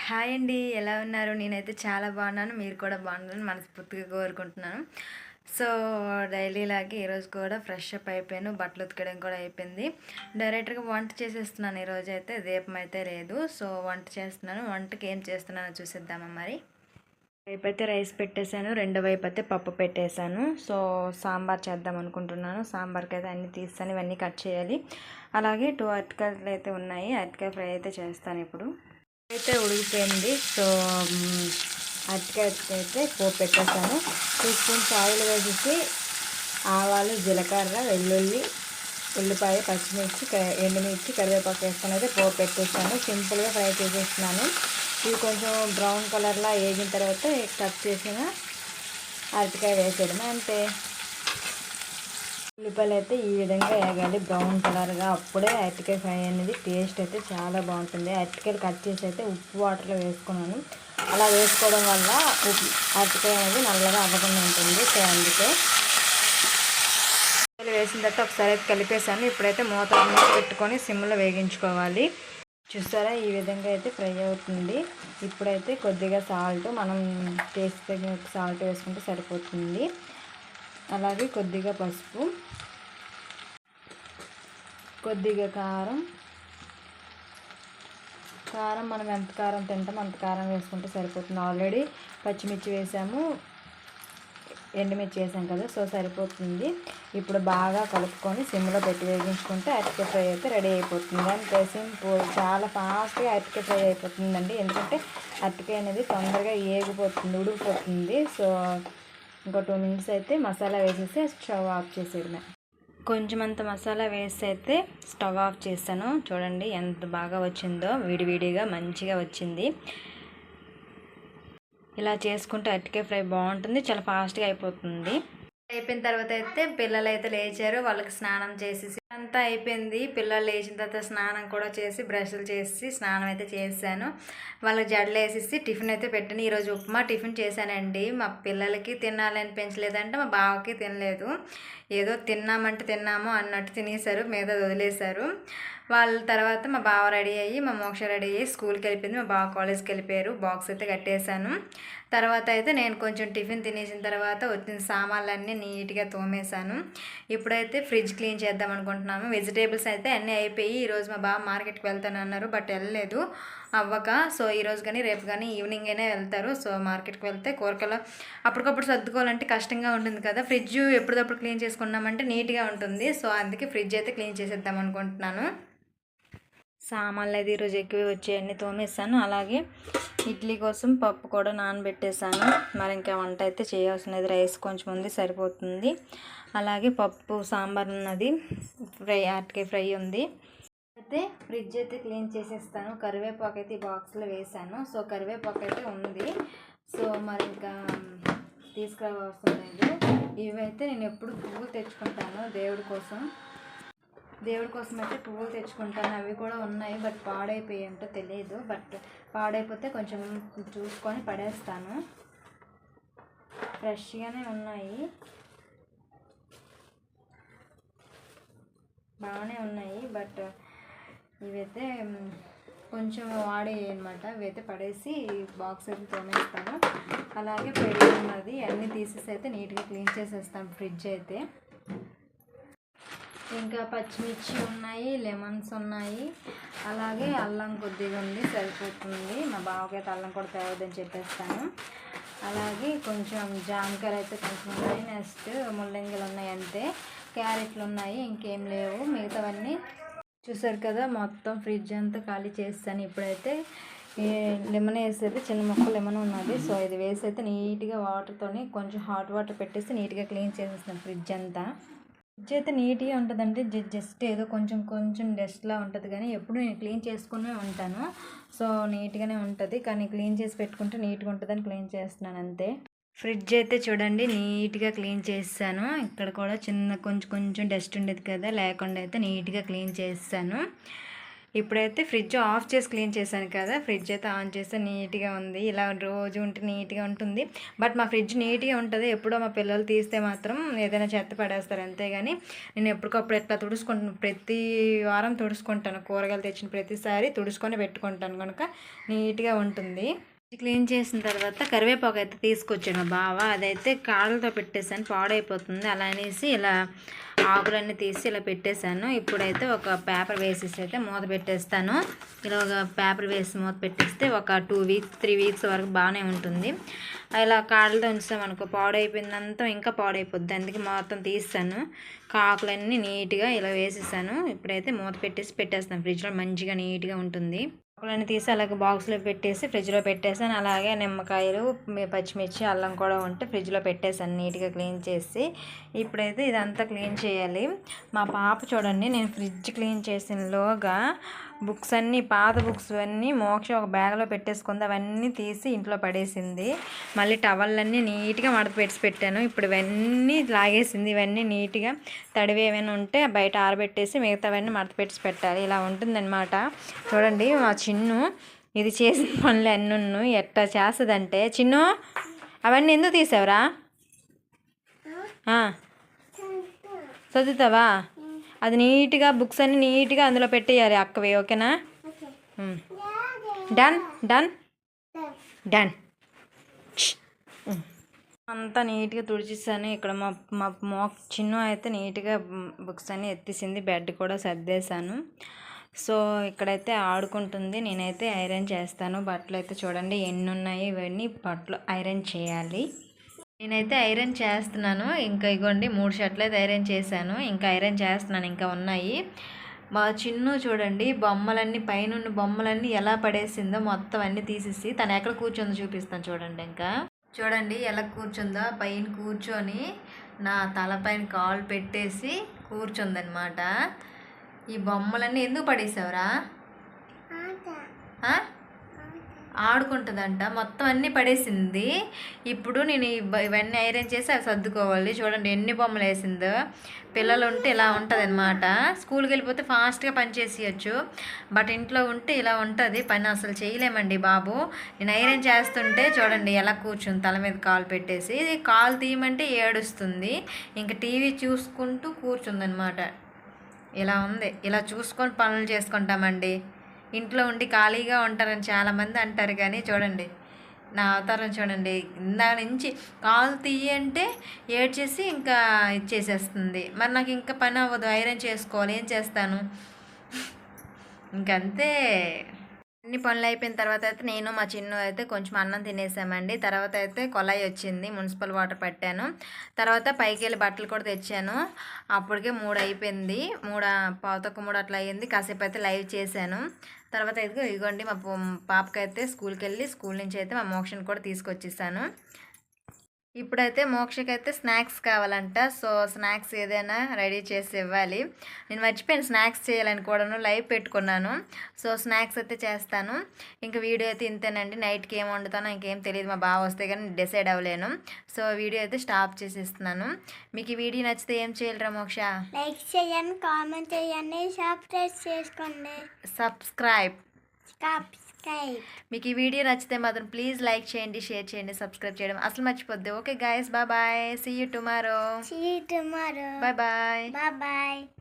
Hi అండి, ఎలా ఉన్నారు? నేనైతే చాలా బాగున్నాను. మీరు కూడా బాగున్నారని మనస్ఫూర్తిగా కోరుకుంటున్నాను. సో డైలీ లాగే ఈరోజు కూడా ఫ్రెష్ అప్ అయిపోయాను. బట్టలు ఉతకడం కూడా అయిపోయింది. డైరెక్ట్గా వంట చేసేస్తున్నాను. ఈరోజు అయితే దీపం అయితే లేదు. సో వంట చేస్తున్నాను. వంటకి ఏం చేస్తున్నానో చూసేద్దామా మరి. వైపు అయితే రైస్ పెట్టేశాను, రెండో వైపు అయితే పప్పు పెట్టేశాను. సో సాంబార్ చేద్దాం అనుకుంటున్నాను. సాంబార్కి అయితే అన్నీ తీస్తాను, ఇవన్నీ కట్ చేయాలి. అలాగే 2 అరటికాయలు అయితే ఉన్నాయి. అరటికాయ ఫ్రై అయితే చేస్తాను ఇప్పుడు. అయితే ఉడికిపోయింది. సో అరటికాయ అయితే పోపు పెట్టేస్తాను. 2 స్పూన్స్ ఆయిల్ వేసేసి ఆవాలు, జీలకర్ర, వెల్లుల్లి, ఉల్లిపాయ, పచ్చిమిర్చి, ఎండుమిర్చి, కరివేపాకు వేసుకొని అయితే పోపు పెట్టేస్తాను. సింపుల్గా ఫ్రై చేసేస్తున్నాను. ఇవి కొంచెం బ్రౌన్ కలర్లా వేగిన తర్వాత కట్ చేసిన అరటికాయ వేసేయడం అంతే. ఉల్లిపాయలు అయితే ఈ విధంగా వేగాలి, బ్రౌన్ కలర్గా. అప్పుడే అరటికాయ ఫ్రై అనేది టేస్ట్ అయితే చాలా బాగుంటుంది. అరటికాయలు కట్ చేసి అయితే ఉప్పు వాటర్లో వేసుకున్నాను. అలా వేసుకోవడం వల్ల అరటికాయ అనేది నల్లగా అవ్వకుండా ఉంటుంది. సో అందుకే వేసిన తర్వాత ఒకసారి అయితే కలిపేసాను. ఇప్పుడైతే మూత పెట్టుకొని సిమ్లో వేగించుకోవాలి. చూస్తారా, ఈ విధంగా అయితే ఫ్రై అవుతుంది. ఇప్పుడైతే కొద్దిగా సాల్ట్, మనం టేస్ట్ తగిన సాల్ట్ వేసుకుంటే సరిపోతుంది. అలాగే కొద్దిగా పసుపు, కొద్దిగా కారం మనం ఎంత కారం తింటామో అంత కారం వేసుకుంటే సరిపోతుంది. ఆల్రెడీ పచ్చిమిర్చి వేసాము, ఎండుమిర్చి వేసాం కదా, సో సరిపోతుంది. ఇప్పుడు బాగా కలుపుకొని సిమ్లో పెట్టి వేగించుకుంటే అరటికాయ ఫ్రై అయితే రెడీ అయిపోతుంది. అంతే సింపుల్, చాలా ఫాస్ట్గా అరటికాయ ఫ్రై అయిపోతుందండి. ఎందుకంటే అరటికాయ అనేది తొందరగా ఏగిపోతుంది, ఉడికిపోతుంది. సో ఇంకో 2 మినిట్స్ అయితే మసాలా వేసేసి స్టవ్ ఆఫ్ చేసేయడమే. కొంచెం అంత మసాలా వేసి అయితే స్టవ్ ఆఫ్ చేస్తాను. చూడండి ఎంత బాగా వచ్చిందో, విడివిడిగా మంచిగా వచ్చింది. ఇలా చేసుకుంటే అరటికాయ ఫ్రై బాగుంటుంది, చాలా ఫాస్ట్గా అయిపోతుంది. అయిపోయిన తర్వాత అయితే పిల్లలు అయితే లేచారు, వాళ్ళకి స్నానం చేసేసి అంతా అయిపోయింది. పిల్లలు లేచిన తర్వాత స్నానం కూడా చేసి బ్రష్లు చేసి స్నానం అయితే చేశాను. వాళ్ళకి జడలు వేసేసి టిఫిన్ అయితే పెట్టాను. ఈరోజు ఉప్మా టిఫిన్ చేశానండి. మా పిల్లలకి తినాలని పెంచలేదంటే మా బావకి తినలేదు. ఏదో తిన్నామంటే తిన్నాము అన్నట్టు తినేశారు, మీద వదిలేశారు. వాళ్ళ తర్వాత మా బావ రెడీ అయ్యి, మా మోక్ష రెడీ అయ్యి స్కూల్కి వెళ్ళిపోయింది. మా బావ కాలేజ్కి వెళ్ళిపోయారు. బాక్స్ అయితే కట్టేశాను. తర్వాత అయితే నేను కొంచెం టిఫిన్ తినేసిన తర్వాత వచ్చిన సామాన్లన్నీ నీట్గా తోమేశాను. ఇప్పుడైతే ఫ్రిడ్జ్ క్లీన్ చేద్దాం అనుకుంటున్నాము. వెజిటేబుల్స్ అయితే అన్నీ అయిపోయి ఈరోజు మా బావ మార్కెట్కి వెళ్తాను అన్నారు, బట్ వెళ్ళలేదు అవ్వక. సో ఈరోజు కానీ రేపు కానీ ఈవినింగ్ అయినా వెళ్తారు. సో మార్కెట్కి వెళ్తే కూరగాయలు అప్పటికప్పుడు సర్దుకోవాలంటే కష్టంగా ఉంటుంది కదా. ఫ్రిడ్జ్ ఎప్పటికప్పుడు క్లీన్ చేసుకున్నామంటే నీట్గా ఉంటుంది. సో అందుకే ఫ్రిడ్జ్ అయితే క్లీన్ చేసేద్దాం అనుకుంటున్నాను. సామాన్లు అయితే ఈరోజు ఎక్కువ వచ్చాయన్నీ తోమేస్తాను. అలాగే ఇడ్లీ కోసం పప్పు కూడా నానబెట్టేసాను. మరి ఇంకా వంట అయితే చేయాల్సిన లేదు, రైస్ కొంచెం ఉంది సరిపోతుంది. అలాగే పప్పు సాంబార్ ఉన్నది, అరటికాయ ఫ్రై ఉంది. అయితే ఫ్రిడ్జ్ అయితే క్లీన్ చేసేస్తాను. కరివేపాకు అయితే ఈ బాక్స్లో వేసాను. సో కరివేపాకు అయితే ఉంది. సో మరి ఇంకా తీసుకురావాల్సిన లేదు. ఇవైతే నేను ఎప్పుడు పువ్వులు తెచ్చుకుంటాను దేవుడి కోసం అయితే పువ్వులు తెచ్చుకుంటాను. అవి కూడా ఉన్నాయి, బట్ పాడైపోయాయంటో తెలియదు. బట్ పాడైపోతే కొంచెం చూసుకొని పడేస్తాను. ఫ్రెష్గానే ఉన్నాయి, బాగానే ఉన్నాయి. బట్ ఇవైతే కొంచెం వాడేవి అనమాట. ఇవైతే పడేసి బాక్స్ అయితే తోమేస్తాను. అలాగే పెరుగు ఉన్నది, అన్నీ తీసేసి అయితే నీట్గా క్లీన్ చేసేస్తాను ఫ్రిడ్జ్ అయితే. ఇంకా పచ్చిమిర్చి ఉన్నాయి, లెమన్స్ ఉన్నాయి, అలాగే అల్లం కొద్దిగా ఉంది సరిపోతుంది. మా బావకైతే అల్లం కూడా తేవద్దని చెప్పేస్తాను. అలాగే కొంచెం జామకాయలు అయితే కొంచెం ఉన్నాయి, నెక్స్ట్ ముల్లంగిలు ఉన్నాయి, అంతే. క్యారెట్లు ఉన్నాయి, ఇంకేం లేవు. మిగతావన్నీ చూసారు కదా, మొత్తం ఫ్రిడ్జ్ అంతా ఖాళీ చేస్తాను. ఇప్పుడైతే లెమన్ వేసేది, చిన్న మొక్క లెమన్ ఉన్నది. సో ఇది వేసి అయితే నీట్గా వాటర్తోని కొంచెం హాట్ వాటర్ పెట్టేసి నీట్గా క్లీన్ చేసేస్తాను ఫ్రిడ్జ్ అంతా. ఫ్రిడ్జ్ అయితే నీట్గా ఉంటుందంటే జస్ట్ ఏదో కొంచెం డస్ట్లా ఉంటుంది, కానీ ఎప్పుడు నేను క్లీన్ చేసుకునే ఉంటాను. సో నీట్గానే ఉంటుంది, కానీ క్లీన్ చేసి పెట్టుకుంటే నీట్గా ఉంటుందని క్లీన్ చేస్తున్నాను అంతే. ఫ్రిడ్జ్ అయితే చూడండి నీట్గా క్లీన్ చేస్తాను. ఇక్కడ కూడా చిన్న కొంచెం డస్ట్ ఉండేది కదా, లేకుండా అయితే నీట్గా క్లీన్ చేస్తాను. ఇప్పుడైతే ఫ్రిడ్జ్ ఆఫ్ చేసి క్లీన్ చేశాను కదా, ఫ్రిడ్జ్ అయితే ఆన్ చేస్తే నీట్గా ఉంది. ఇలా రోజు ఉంటే నీట్గా ఉంటుంది. బట్ మా ఫ్రిడ్జ్ నీట్గా ఉంటుంది. ఎప్పుడో మా పిల్లలు తీస్తే మాత్రం ఏదైనా చెత్త పడేస్తారు, అంతేగాని నేను ఎప్పటికప్పుడు ఎట్లా తుడుచుకుంటాను, ప్రతి వారం తుడుచుకుంటాను. కూరగాయలు తెచ్చిన ప్రతిసారి తుడుచుకొని పెట్టుకుంటాను కనుక నీట్గా ఉంటుంది. క్లీన్ చేసిన తర్వాత కరివేపాకు అయితే తీసుకొచ్చాను మా బావ. అదైతే కాళ్ళతో పెట్టేశాను, పాడైపోతుంది. అలా అనేసి ఇలా ఆకులన్నీ తీసి ఇలా పెట్టేశాను. ఇప్పుడైతే ఒక పేపర్ వేసేసి అయితే మూత పెట్టేస్తాను. ఇలా ఒక పేపర్ వేసి మూత పెట్టేస్తే ఒక 2 వీక్స్ 3 వీక్స్ వరకు బాగానే ఉంటుంది. ఇలా కాళ్ళతో ఉంచామనుకో పాడైపోయిందంతా ఇంకా పాడైపోద్ది. అందుకే మొత్తం తీస్తాను. ఆకులన్నీ నీట్గా ఇలా వేసేసాను. ఇప్పుడైతే మూత పెట్టేస్తాను. ఫ్రిడ్జ్లో మంచిగా నీట్గా ఉంటుంది. ఆకులన్నీ తీసి అలాగే బాక్స్లో పెట్టేసి ఫ్రిడ్జ్లో పెట్టేసాను. అలాగే నిమ్మకాయలు, పచ్చిమిర్చి, అల్లం కూడా ఉంటే ఫ్రిడ్జ్లో పెట్టేసాను నీట్గా క్లీన్ చేసి. ఇప్పుడైతే ఇదంతా క్లీన్ చేయాలి. మా పాప చూడండి, నేను ఫ్రిడ్జ్ క్లీన్ చేసినలోగా బుక్స్ అన్నీ, పాత బుక్స్ అన్నీ మోక్ష ఒక బ్యాగ్లో పెట్టేసుకుంది. అవన్నీ తీసి ఇంట్లో పడేసింది. మళ్ళీ టవల్లన్నీ నీట్గా మడత పెట్టాను. ఇప్పుడు ఇవన్నీ లాగేసింది. ఇవన్నీ నీట్గా తడివి ఏమైనా ఉంటే బయట ఆరబెట్టేసి మిగతావన్నీ మడత పెట్టాలి. ఇలా ఉంటుందన్నమాట. చూడండి మా చిన్ను ఇది చేసిన పనులు అన్నున్ను ఎట్లా చేస్తుందంటే, చిన్ను అవన్నీ ఎందుకు తీసావురా? చదువుతావా? అది నీట్గా బుక్స్ అన్నీ నీట్గా అందులో పెట్టేయాలి అక్కవి, ఓకేనా? Done done done. అంతా నీట్గా తుడిచేసాను. ఇక్కడ మా చిన్ను అయితే నీట్గా బుక్స్ అన్నీ ఎత్తేసింది. బెడ్ కూడా సర్దేశాను. సో ఇక్కడైతే ఆడుకుంటుంది. నేనైతే ఐరన్ చేస్తాను. బట్టలు అయితే చూడండి ఎన్ని ఉన్నాయి. ఇవన్నీ బట్టలు ఐరన్ చేయాలి. నేనైతే ఐరన్ చేస్తున్నాను. ఇంకా ఇగోండి 3 షర్ట్లు అయితే ఐరన్ చేశాను. ఇంకా ఐరన్ చేస్తున్నాను, ఇంకా ఉన్నాయి. మా చిన్ను చూడండి బొమ్మలన్నీ, పైన బొమ్మలన్నీ ఎలా పడేసిందో మొత్తం అన్నీ తీసేసి తను ఎక్కడ కూర్చుందో చూపిస్తాను చూడండి. ఇంకా చూడండి ఎలా కూర్చుందో, పైన కూర్చొని నా తలపైన కాలు పెట్టేసి కూర్చుందనమాట. ఈ బొమ్మలన్నీ ఎందుకు పడేసావురా? ఆడుకుంటుందంట. మొత్తం అన్నీ పడేసింది. ఇప్పుడు నేను ఇవన్నీ ఐరన్ చేసి అవి సర్దుకోవాలి. చూడండి ఎన్ని బొమ్మలు వేసిందో. పిల్లలు ఉంటే ఇలా ఉంటుంది అనమాట. స్కూల్కి వెళ్ళిపోతే ఫాస్ట్గా పని చేసేయచ్చు. బట్ ఇంట్లో ఉంటే ఇలా ఉంటుంది పని, అసలు చేయలేమండి బాబు. నేను ఐరన్ చేస్తుంటే చూడండి ఎలా కూర్చుంది, తల మీద కాలు పెట్టేసి. ఇది కాలు తీయమంటే ఏడుస్తుంది. ఇంకా టీవీ చూసుకుంటూ కూర్చుందనమాట. ఇలా ఉంది. ఇలా చూసుకొని పనులు చేసుకుంటామండి. ఇంట్లో ఉండి ఖాళీగా ఉంటారని చాలామంది అంటారు, కానీ చూడండి నా అవతారం చూడండి. ఇందా నుంచి కాలు తీయంటే ఏడ్చేసి ఇంకా ఇచ్చేసేస్తుంది. మరి నాకు ఇంకా పని అవ్వదు, ఐరన్ చేసుకోవాలి, ఏం చేస్తాను? ఇంకంతే. అన్ని పనులు అయిపోయిన తర్వాత అయితే నేను మా చిన్ను అయితే కొంచెం అన్నం తినేసామండి. తర్వాత అయితే కొలాయి వచ్చింది, మున్సిపల్ వాటర్ పట్టాను. తర్వాత పైకి వెళ్ళి బట్టలు కూడా తెచ్చాను. అప్పటికే 3 అయిపోయింది, 3:15 అట్లా అయ్యింది. కాసేపు అయితే లైవ్ చేశాను. తర్వాత అయితే ఇగోండి మా పాపకైతే స్కూల్కి వెళ్ళి స్కూల్ నుంచి అయితే మా మోక్షని కూడా తీసుకొచ్చేసాను. ఇప్పుడైతే మోక్షకైతే స్నాక్స్ కావాలంట. సో స్నాక్స్ ఏదైనా రెడీ చేసి ఇవ్వాలి. నేను మర్చిపోయాను స్నాక్స్ చేయాలని కూడాను, లైవ్ పెట్టుకున్నాను. సో స్నాక్స్ అయితే చేస్తాను. ఇంకా వీడియో అయితే ఇంతేనండి. నైట్కి ఏం వండుతానో ఇంకేం తెలియదు, మా బావ వస్తే కానీ డిసైడ్ అవ్వలేను. సో వీడియో అయితే స్టాప్ చేసేస్తున్నాను. మీకు ఈ వీడియో నచ్చితే ఏం చేయాలిరా మోక్ష? లైక్ చేయండి, కామెంట్ చేయండి, సబ్స్క్రైబ్ చేసుకోండి. సబ్స్క్రైబ్. మీకు ఈ వీడియో నచ్చితే మాత్రం ప్లీజ్ లైక్ చేయండి, షేర్ చేయండి, సబ్స్క్రైబ్ చేయడం అసలు మర్చిపోద్దు. Okay guys, bye bye, see you tomorrow. See you tomorrow. Bye bye. Bye bye.